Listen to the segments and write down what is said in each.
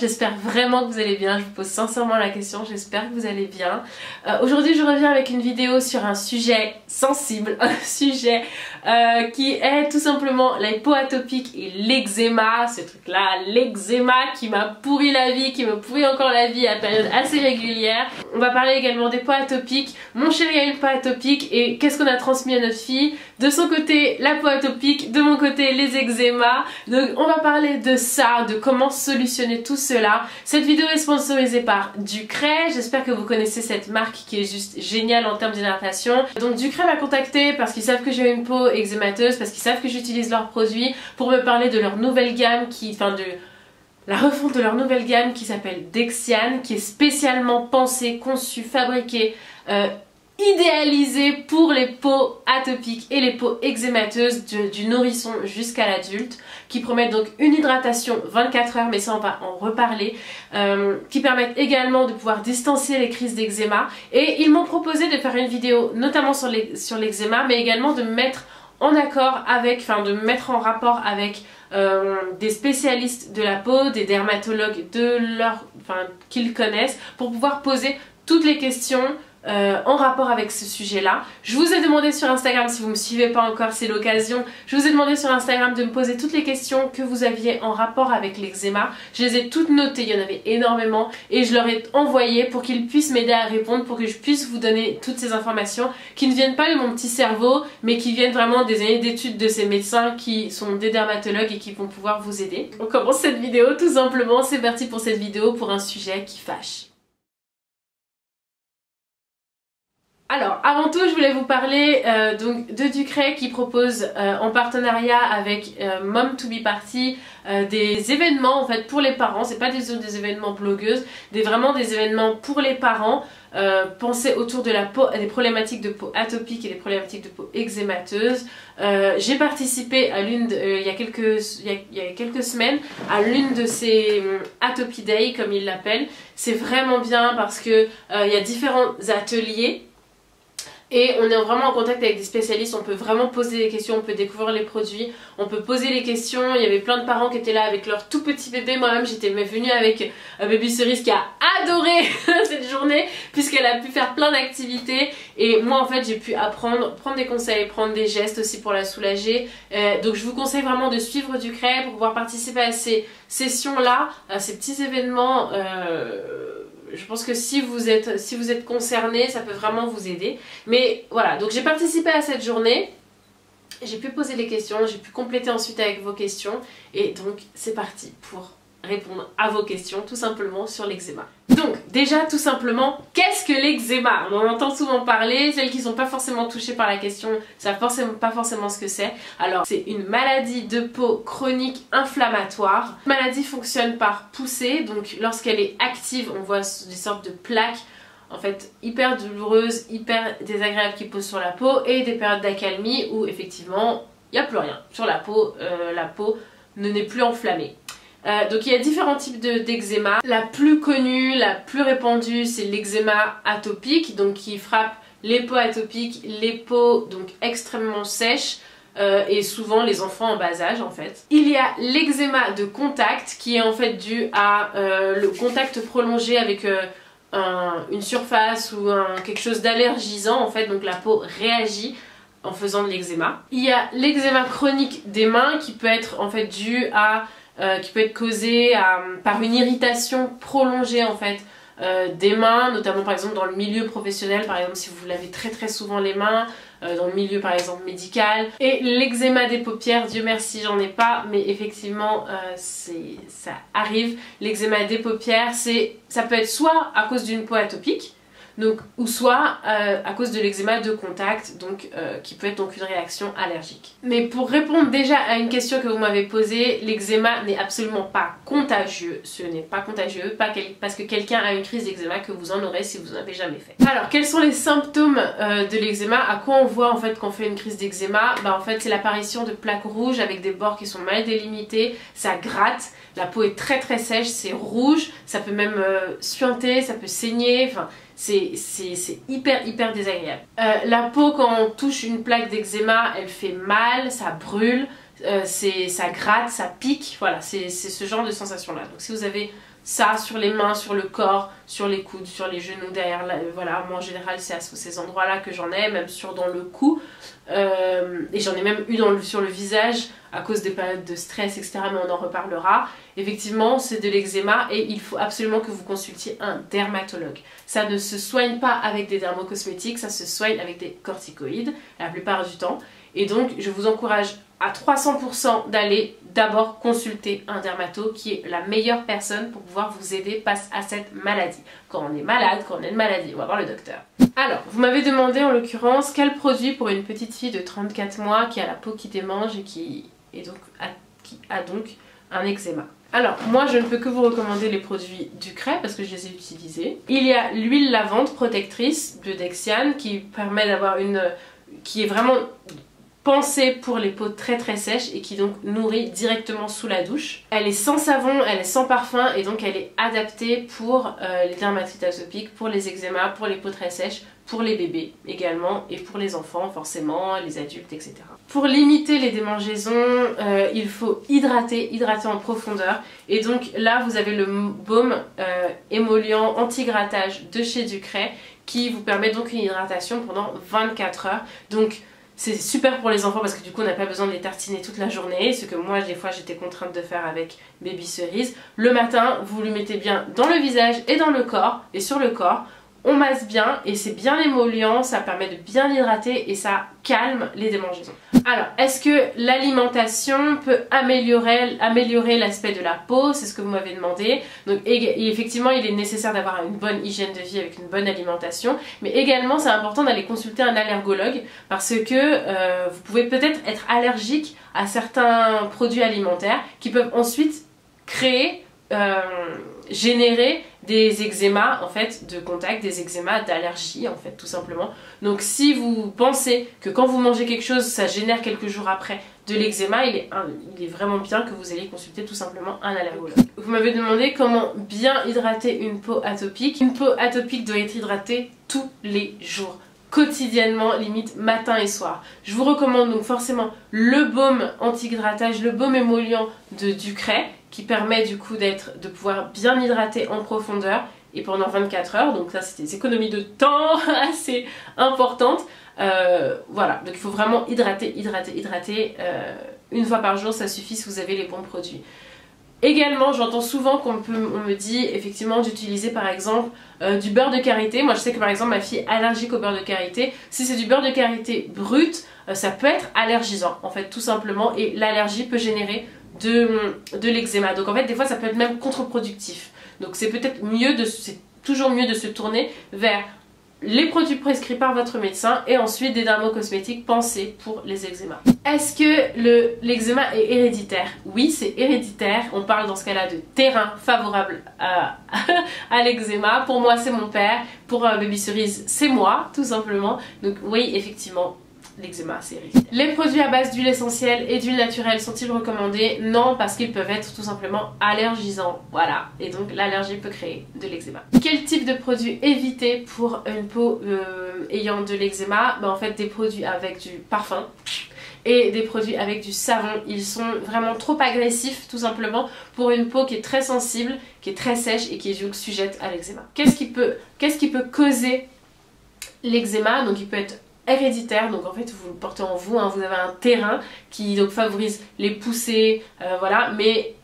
J'espère vraiment que vous allez bien. Je vous pose sincèrement la question, j'espère que vous allez bien. Aujourd'hui je reviens avec une vidéo sur un sujet sensible, un sujet qui est tout simplement la peau atopique et l'eczéma. Ce truc là, l'eczéma qui m'a pourri la vie, qui me pourrit encore la vie à période assez régulière. On va parler également des peaux atopiques. Mon chéri a une peau atopique et qu'est-ce qu'on a transmis à notre fille? De son côté la peau atopique, de mon côté les eczémas. Donc on va parler de ça, de comment solutionner tout cela. Cette vidéo est sponsorisée par Ducray. J'espère que vous connaissez cette marque qui est juste géniale en termes d'hydratation. Donc Ducray m'a contacté parce qu'ils savent que j'ai une peau eczémateuse, parce qu'ils savent que j'utilise leurs produits, pour me parler de leur nouvelle gamme la refonte de leur nouvelle gamme qui s'appelle Dexiane, qui est spécialement pensée, conçue, fabriquée, idéalisée pour les peaux atopiques et les peaux eczémateuses du nourrisson jusqu'à l'adulte, qui promettent donc une hydratation 24 heures, mais ça on va en reparler, qui permettent également de pouvoir distancier les crises d'eczéma. Et ils m'ont proposé de faire une vidéo notamment sur l'eczéma, mais également de me mettre en accord avec, de me mettre en rapport avec des spécialistes de la peau, des dermatologues qu'ils connaissent, pour pouvoir poser toutes les questions en rapport avec ce sujet là. Je vous ai demandé sur Instagram, si vous ne me suivez pas encore, c'est l'occasion, je vous ai demandé sur Instagram de me poser toutes les questions que vous aviez en rapport avec l'eczéma. Je les ai toutes notées, il y en avait énormément, et je leur ai envoyé pour qu'ils puissent m'aider à répondre, pour que je puisse vous donner toutes ces informations qui ne viennent pas de mon petit cerveau, mais qui viennent vraiment des années d'études de ces médecins qui sont des dermatologues et qui vont pouvoir vous aider. On commence cette vidéo tout simplement, c'est parti pour cette vidéo pour un sujet qui fâche. Alors, avant tout, je voulais vous parler donc de Ducray qui propose en partenariat avec Mom2be Party des événements en fait pour les parents. C'est pas des événements blogueuses, vraiment des événements pour les parents pensés autour de la peau, des problématiques de peau atopique et des problématiques de peau eczémateuse. J'ai participé à il y a quelques semaines à l'une de ces Atopy Day comme ils l'appellent. C'est vraiment bien parce que il y a différents ateliers. Et on est vraiment en contact avec des spécialistes, on peut vraiment poser des questions, on peut découvrir les produits, on peut poser les questions. Il y avait plein de parents qui étaient là avec leur tout petit bébé. Moi-même j'étais venue avec Baby Cerise qui a adoré cette journée puisqu'elle a pu faire plein d'activités. Et moi en fait j'ai pu prendre des conseils, prendre des gestes aussi pour la soulager. Donc je vous conseille vraiment de suivre Ducray pour pouvoir participer à ces sessions-là, à ces petits événements. Je pense que si vous êtes concerné, ça peut vraiment vous aider. Mais voilà, donc j'ai participé à cette journée, j'ai pu poser les questions, j'ai pu compléter ensuite avec vos questions. Et donc c'est parti pour répondre à vos questions tout simplement sur l'eczéma. Donc déjà tout simplement, qu'est-ce que l'eczéma? On en entend souvent parler, celles qui ne sont pas forcément touchées par la question savent pas forcément ce que c'est. Alors c'est une maladie de peau chronique inflammatoire. La maladie fonctionne par poussée, donc lorsqu'elle est active on voit des sortes de plaques en fait hyper douloureuses, hyper désagréables qui posent sur la peau, et des périodes d'accalmie où effectivement il n'y a plus rien sur la peau n'est plus enflammée. Donc il y a différents types d'eczéma. La plus connue, la plus répandue, c'est l'eczéma atopique, donc qui frappe les peaux atopiques, les peaux donc extrêmement sèches et souvent les enfants en bas âge en fait. Il y a l'eczéma de contact qui est en fait dû à le contact prolongé avec une surface ou quelque chose d'allergisant en fait, donc la peau réagit en faisant de l'eczéma. Il y a l'eczéma chronique des mains qui peut être en fait dû à qui peut être causée par une irritation prolongée en fait des mains, notamment par exemple dans le milieu professionnel, par exemple si vous lavez très souvent les mains, dans le milieu par exemple médical. Et l'eczéma des paupières, Dieu merci j'en ai pas, mais effectivement ça arrive. L'eczéma des paupières, ça peut être soit à cause d'une peau atopique, donc, ou soit à cause de l'eczéma de contact, donc qui peut être donc une réaction allergique. Mais pour répondre déjà à une question que vous m'avez posée, l'eczéma n'est absolument pas contagieux. Ce n'est pas contagieux, parce que quelqu'un a une crise d'eczéma que vous en aurez si vous n'en avez jamais fait. Alors, quels sont les symptômes de l'eczéma? À quoi on voit en fait qu'on fait une crise d'eczéma? En fait, c'est l'apparition de plaques rouges avec des bords qui sont mal délimités, ça gratte, la peau est très sèche, c'est rouge, ça peut même suinter, ça peut saigner, enfin c'est hyper désagréable. La peau quand on touche une plaque d'eczéma, elle fait mal, ça brûle, ça gratte, ça pique, voilà, c'est ce genre de sensation là. Donc si vous avez ça sur les mains, sur le corps, sur les coudes, sur les genoux, derrière, voilà, moi en général c'est à ces endroits-là que j'en ai, même dans le cou, et j'en ai même eu sur le visage à cause des périodes de stress, etc., mais on en reparlera. Effectivement, c'est de l'eczéma et il faut absolument que vous consultiez un dermatologue. Ça ne se soigne pas avec des dermocosmétiques, ça se soigne avec des corticoïdes, la plupart du temps. Et donc, je vous encourage à 300% d'aller d'abord consulter un dermato qui est la meilleure personne pour pouvoir vous aider face à cette maladie. Quand on est malade, quand on a une maladie, on va voir le docteur. Alors, vous m'avez demandé en l'occurrence quel produit pour une petite fille de 34 mois qui a la peau qui démange et qui a donc un eczéma. Alors, moi je ne peux que vous recommander les produits Ducret parce que je les ai utilisés. Il y a l'huile lavande protectrice de Dexiane qui permet d'avoir qui est vraiment pensée pour les peaux très très sèches et qui donc nourrit directement sous la douche. Elle est sans savon, elle est sans parfum et donc elle est adaptée pour les dermatites atopiques, pour les eczémas, pour les peaux très sèches, pour les bébés également et pour les enfants forcément, les adultes, etc. Pour limiter les démangeaisons, il faut hydrater en profondeur. Et donc là, vous avez le baume émollient anti-grattage de chez Ducret qui vous permet donc une hydratation pendant 24 heures. Donc c'est super pour les enfants parce que du coup on n'a pas besoin de les tartiner toute la journée, ce que moi des fois j'étais contrainte de faire avec Baby Cerise. Le matin, vous lui mettez bien dans le visage et dans le corps, et sur le corps. On masse bien et c'est bien émollient, ça permet de bien l'hydrater et ça calme les démangeaisons. Alors, est-ce que l'alimentation peut améliorer l'aspect de la peau? C'est ce que vous m'avez demandé. Donc effectivement, il est nécessaire d'avoir une bonne hygiène de vie avec une bonne alimentation. Mais également, c'est important d'aller consulter un allergologue parce que vous pouvez peut-être être allergique à certains produits alimentaires qui peuvent ensuite générer des eczémas en fait de contact, des eczémas d'allergie en fait tout simplement. Donc si vous pensez que quand vous mangez quelque chose ça génère quelques jours après de l'eczéma, il est vraiment bien que vous ayez consulté tout simplement un allergologue. Vous m'avez demandé comment bien hydrater une peau atopique. Une peau atopique doit être hydratée tous les jours, quotidiennement, limite matin et soir. Je vous recommande donc forcément le baume anti-grattage, le baume émollient de Ducret qui permet du coup de pouvoir bien hydrater en profondeur et pendant 24 heures. Donc ça c'est des économies de temps assez importantes. Voilà, donc il faut vraiment hydrater. Une fois par jour ça suffit si vous avez les bons produits. Également, j'entends souvent qu'on me dit effectivement d'utiliser par exemple du beurre de karité. Moi je sais que par exemple ma fille est allergique au beurre de karité. Si c'est du beurre de karité brut, ça peut être allergisant en fait tout simplement et l'allergie peut générer de l'eczéma. Donc en fait des fois ça peut être même contre-productif. Donc c'est peut-être c'est toujours mieux de se tourner vers les produits prescrits par votre médecin et ensuite des dermocosmétiques pensés pour les eczémas. Est-ce que l'eczéma est héréditaire? Oui, c'est héréditaire. On parle dans ce cas-là de terrain favorable à l'eczéma. Pour moi, c'est mon père. Pour Baby Cerise, c'est moi, tout simplement. Donc oui, effectivement, l'eczéma, c'est héréditaire. Les produits à base d'huile essentielle et d'huile naturelle sont-ils recommandés? Non, parce qu'ils peuvent être tout simplement allergisants. Voilà, et donc l'allergie peut créer de l'eczéma. Quel type de produits éviter pour une peau ayant de l'eczéma? En fait, des produits avec du parfum et des produits avec du savon. Ils sont vraiment trop agressifs tout simplement pour une peau qui est très sensible, qui est très sèche et qui est donc sujette à l'eczéma. Qu'est-ce qui peut causer l'eczéma? Donc il peut être héréditaire, donc en fait vous le portez en vous, hein, vous avez un terrain qui donc favorise les poussées, voilà, mais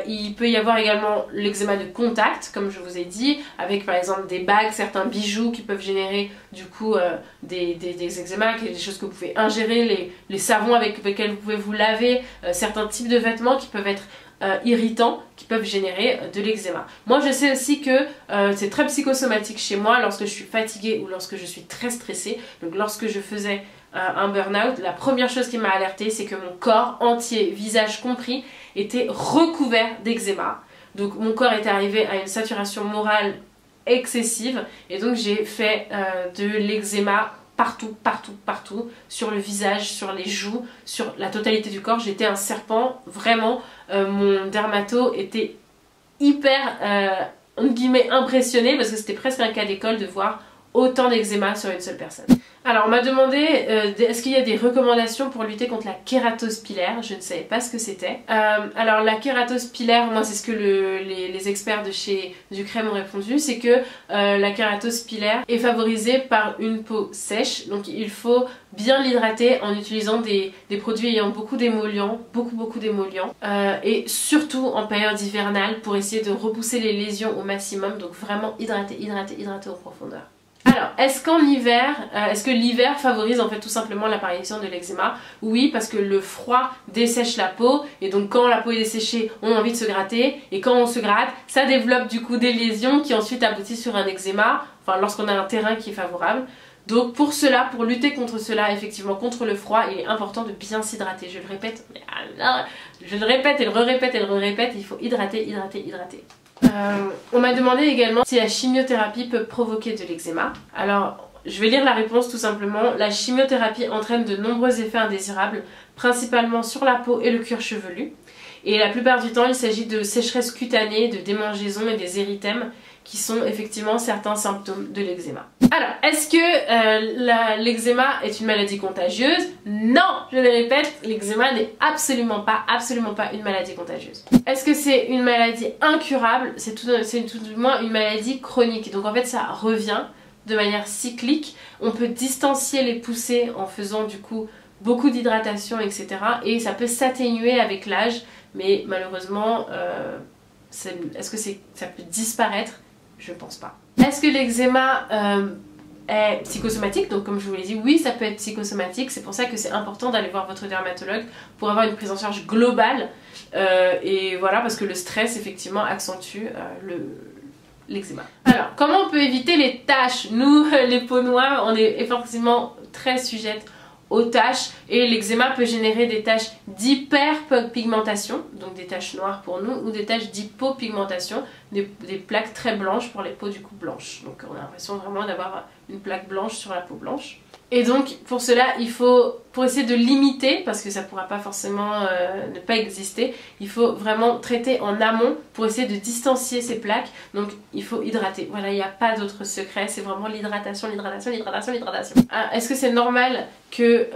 il peut y avoir également l'eczéma de contact, comme je vous ai dit, avec par exemple des bagues, certains bijoux qui peuvent générer du coup des eczémas, des choses que vous pouvez ingérer, les savons avec lesquels vous pouvez vous laver, certains types de vêtements qui peuvent être irritants qui peuvent générer de l'eczéma. Moi je sais aussi que c'est très psychosomatique chez moi lorsque je suis fatiguée ou lorsque je suis très stressée. Donc lorsque je faisais un burn-out, la première chose qui m'a alertée c'est que mon corps entier, visage compris, était recouvert d'eczéma. Donc mon corps était arrivé à une saturation morale excessive et donc j'ai fait de l'eczéma partout, sur le visage, sur les joues, sur la totalité du corps. J'étais un serpent, vraiment. Mon dermato était hyper, entre guillemets, impressionné parce que c'était presque un cas d'école de voir autant d'eczéma sur une seule personne. Alors on m'a demandé est-ce qu'il y a des recommandations pour lutter contre la kératose pilaire. Je ne savais pas ce que c'était. Alors la kératose pilaire, moi c'est ce que les experts de chez Ducray m'ont répondu, c'est que la kératose pilaire est favorisée par une peau sèche, donc il faut bien l'hydrater en utilisant des produits ayant beaucoup d'émollients, beaucoup d'émollients, et surtout en période hivernale pour essayer de repousser les lésions au maximum, donc vraiment hydrater en profondeur. Alors, est-ce qu'en hiver, est-ce que l'hiver favorise en fait tout simplement l'apparition de l'eczéma? Oui, parce que le froid dessèche la peau, et donc quand la peau est desséchée, on a envie de se gratter, et quand on se gratte, ça développe du coup des lésions qui ensuite aboutissent sur un eczéma, enfin lorsqu'on a un terrain qui est favorable. Donc pour cela, pour lutter contre cela, effectivement contre le froid, il est important de bien s'hydrater. Je le répète, je le répète et le re-répète, il faut hydrater. On m'a demandé également si la chimiothérapie peut provoquer de l'eczéma. Alors, je vais lire la réponse tout simplement. La chimiothérapie entraîne de nombreux effets indésirables, principalement sur la peau et le cuir chevelu. Et la plupart du temps, il s'agit de sécheresse cutanée, de démangeaisons et des érythèmes, qui sont effectivement certains symptômes de l'eczéma. Alors, est-ce que l'eczéma est une maladie contagieuse? Non, je le répète, l'eczéma n'est absolument pas une maladie contagieuse. Est-ce que c'est une maladie incurable? C'est tout du moins une maladie chronique. Donc en fait, ça revient de manière cyclique. On peut distancier les poussées en faisant du coup beaucoup d'hydratation, etc. Et ça peut s'atténuer avec l'âge, mais malheureusement, est-ce que ça peut disparaître? Je pense pas. Est-ce que l'eczéma est psychosomatique? Donc comme je vous l'ai dit, oui, ça peut être psychosomatique. C'est pour ça que c'est important d'aller voir votre dermatologue pour avoir une prise en charge globale. Et voilà, parce que le stress effectivement accentue l'eczéma. Alors, comment on peut éviter les taches? Nous, les peaux noires, on est effectivement très sujettes aux taches, et l'eczéma peut générer des taches d'hyperpigmentation, donc des taches noires pour nous, ou des taches d'hypopigmentation, des plaques très blanches pour les peaux du coup blanches. Donc on a l'impression vraiment d'avoir une plaque blanche sur la peau blanche. Et donc pour cela, il faut, pour essayer de limiter, parce que ça ne pourra pas forcément ne pas exister, il faut vraiment traiter en amont pour essayer de distancier ces plaques. Donc il faut hydrater. Voilà, il n'y a pas d'autre secret, c'est vraiment l'hydratation. Est-ce que c'est normal que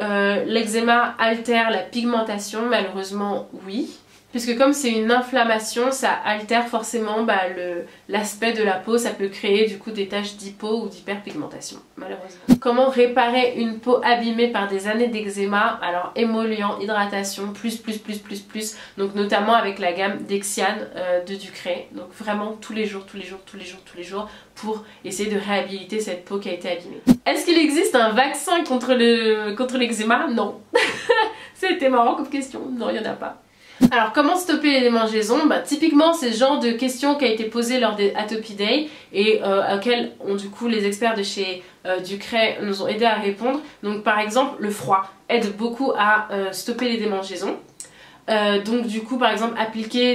l'eczéma altère la pigmentation? Malheureusement oui. Puisque comme c'est une inflammation, ça altère forcément l'aspect de la peau, ça peut créer du coup des taches d'hypo ou d'hyperpigmentation, malheureusement. Comment réparer une peau abîmée par des années d'eczéma? Alors émollient, hydratation, plus, donc notamment avec la gamme Dexian de Ducray, donc vraiment tous les jours, pour essayer de réhabiliter cette peau qui a été abîmée. Est-ce qu'il existe un vaccin contre l'eczéma? Non. C'était marrant comme question, non il n'y en a pas. Alors comment stopper les démangeaisons? Typiquement c'est ce genre de question qui a été posée lors des Atopy Day et auxquelles du coup les experts de chez Ducray nous ont aidé à répondre. Donc par exemple le froid aide beaucoup à stopper les démangeaisons. Donc du coup par exemple appliquer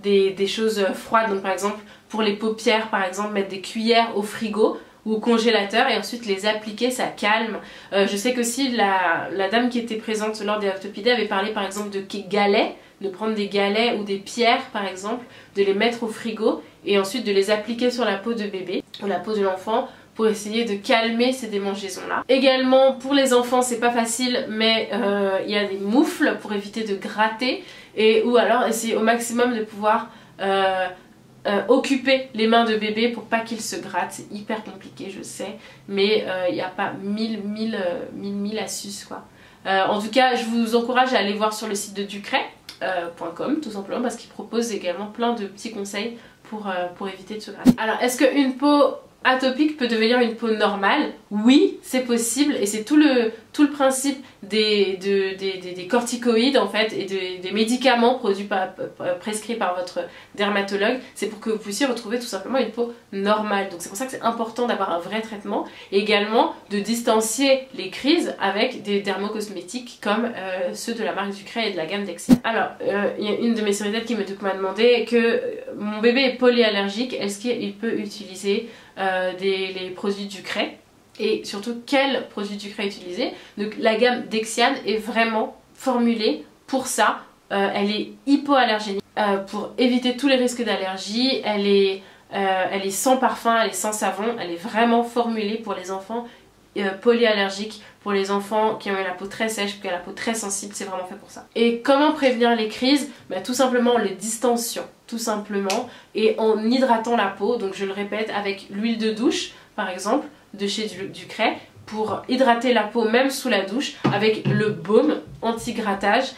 des choses froides, donc par exemple pour les paupières par exemple mettre des cuillères au frigo ou au congélateur et ensuite les appliquer, ça calme. Je sais qu'aussi la dame qui était présente lors des Atopy Day avait parlé par exemple de galets, de prendre des galets ou des pierres par exemple, de les mettre au frigo et ensuite de les appliquer sur la peau de bébé ou la peau de l'enfant pour essayer de calmer ces démangeaisons là. Également pour les enfants c'est pas facile, mais il y a des moufles pour éviter de gratter, ou alors essayer au maximum de pouvoir occuper les mains de bébé pour pas qu'ils se grattent. C'est hyper compliqué je sais, mais il n'y a pas mille astuces quoi. En tout cas je vous encourage à aller voir sur le site de Ducray.com tout simplement, parce qu'il propose également plein de petits conseils pour éviter de se gratter. Alors est-ce qu'une peau atopique peut devenir une peau normale? Oui, c'est possible, et c'est tout le principe des corticoïdes en fait et des médicaments prescrits par votre dermatologue, c'est pour que vous puissiez retrouver tout simplement une peau normale. Donc c'est pour ça que c'est important d'avoir un vrai traitement, et également de distancier les crises avec des dermocosmétiques comme ceux de la marque Ducray et de la gamme Dexian. Alors il y a une de mes sœurs qui m'a demandé que mon bébé est polyallergique, est-ce qu'il peut utiliser les produits Ducray, et surtout quels produits Ducray utiliser. Donc la gamme Dexian est vraiment formulée pour ça. Elle est hypoallergénique pour éviter tous les risques d'allergie. Elle est elle est sans parfum, elle est sans savon, elle est vraiment formulée pour les enfants polyallergiques, pour les enfants qui ont la peau très sèche, qui ont la peau très sensible, c'est vraiment fait pour ça. Et comment prévenir les crises? Tout simplement en les distanciant, tout simplement, et en hydratant la peau, donc je le répète, avec l'huile de douche par exemple, de chez Ducray, pour hydrater la peau même sous la douche, avec le baume anti-grattage.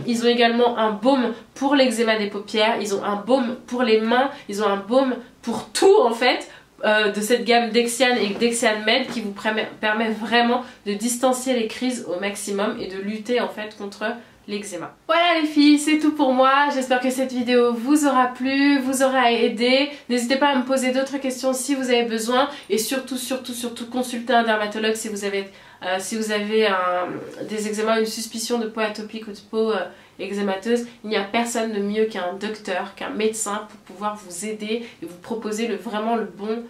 Ils ont également un baume pour l'eczéma des paupières, ils ont un baume pour les mains, ils ont un baume pour tout en fait, de cette gamme Dexiane et Dexiane Med qui vous permet vraiment de distancier les crises au maximum et de lutter en fait contre l'eczéma. Voilà les filles, c'est tout pour moi. J'espère que cette vidéo vous aura plu, vous aura aidé. N'hésitez pas à me poser d'autres questions si vous avez besoin, et surtout consultez un dermatologue si vous avez des eczémas, une suspicion de peau atopique ou de peau eczémateuse. Il n'y a personne de mieux qu'un docteur, qu'un médecin pour pouvoir vous aider et vous proposer vraiment le bon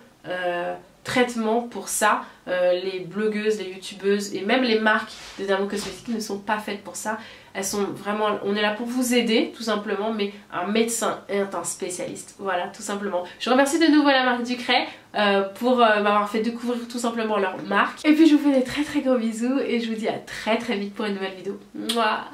traitement pour ça. Les blogueuses, les youtubeuses et même les marques de dermocosmétiques ne sont pas faites pour ça. Elles sont vraiment, on est là pour vous aider tout simplement, mais un médecin est un spécialiste, voilà, tout simplement. Je remercie de nouveau la marque Ducray pour m'avoir fait découvrir tout simplement leur marque. Et puis je vous fais des très gros bisous et je vous dis à très vite pour une nouvelle vidéo. Mouah.